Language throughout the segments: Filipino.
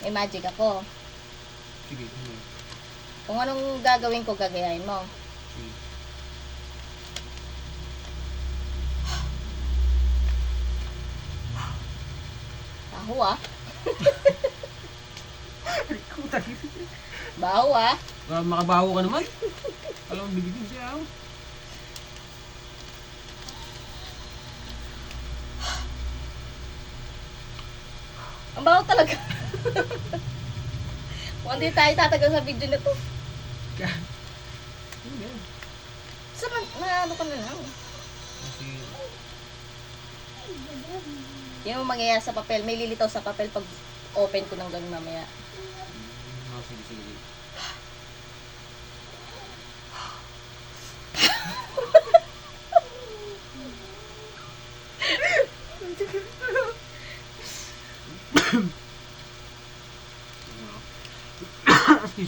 May magic ako. Sige, sige. Kung anong gagawin ko, gagayahin mo. Sige. Baho ah. Baho ah. Makabaho ka naman. Alam mo, bibigyan siya ako. Ang baho talaga. Kung hindi tayo tatagal sa video na to. Ano yan? Saan ano ka na lang? Kasi, Yan ang mangyayari sa papel. May lilitaw sa papel pag open ko ng ganun mamaya. sige, sige.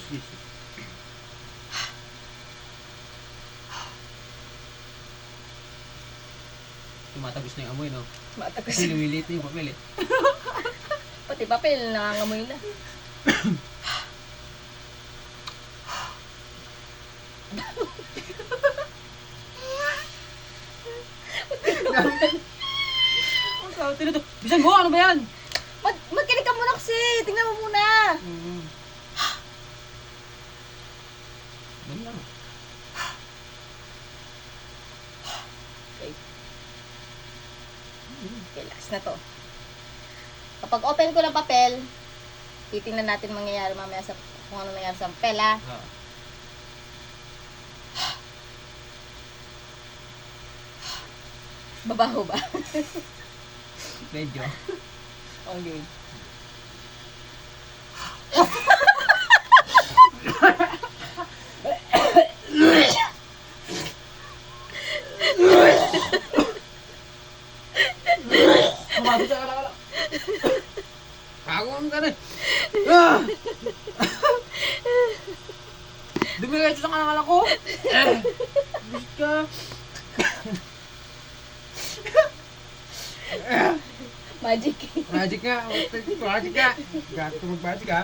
Excuse. Tumatagos na yung amoy, no? Matagos. Kasi lumilit na yung papel, eh. Pati papel, nangangamoy na. Ang tawag nito. Bisan mo, ano ba yan? Magkinig ka muna kasi. Tingnan mo muna. Ganun lang. Okay. Okay, last na to. Kapag open ko ng papel, titingnan natin mangyayari mamaya sa kung ano nangyari sa papel, ha? Ah. Babaho ba? Medyo. Okay. Kumabot ka na. Kagawin ka na. Ah! Dumiretso sa kanang ko. Bisit ka. Magic. Magic nga. Magic nga. Gato mag-magic ha.